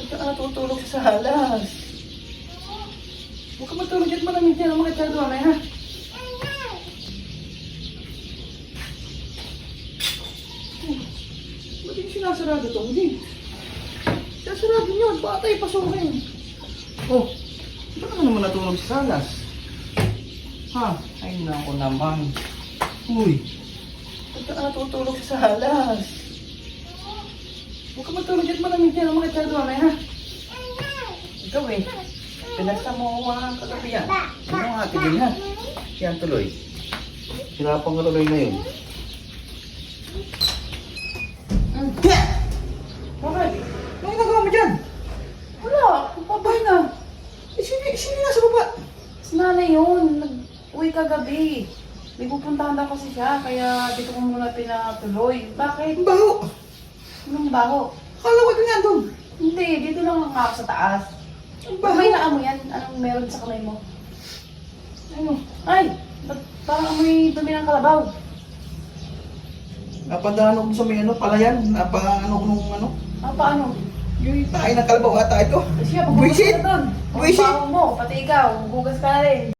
Ba't ka natutulog sa salas? Huwag ka matulog dyan, malamig yan ang mga tiyado, amay ha? Ba't yung sinasarado to? Hindi. Sinasarado nyo, baka tayo pasukin. Oh, ba't ka naman natulog sa salas? Ha? Ay nako naman. Uy, ba't ka natutulog sa salas? Huwag ka matulog dyan, malamig yan ang mga tiyado, amay ha? Ikaw eh, pinagsa mo ang kagabi yan. Ano ang ate din ha? Yan tuloy. Hirapan ka tuloy na yun. Bakit? Ano ginagawa mo dyan? Wala, papabay na. Eh, sino nasa baba? Si nanay yun, nag-uwi kagabi. May pupuntahan daw kasi siya, kaya dito ko muna pinatuloy. Bakit? Ang baho. Anong baho? Akala ko ganyan doon. Hindi, dito lang ako sa taas. Ang baho. May naamo yan. Anong meron sa kamay mo? Ano? Ay! Ba't parang amoy dumi ng kalabaw? Napadaan ko sa may ano, palayan. Napaano ko nung ano. Ah, paano? Yung tayo ng kalabaw ata ito. Siya, Buisit! pagbukas ka doon. Ang Buisit! baho mo, pati ikaw, hugas ka na rin.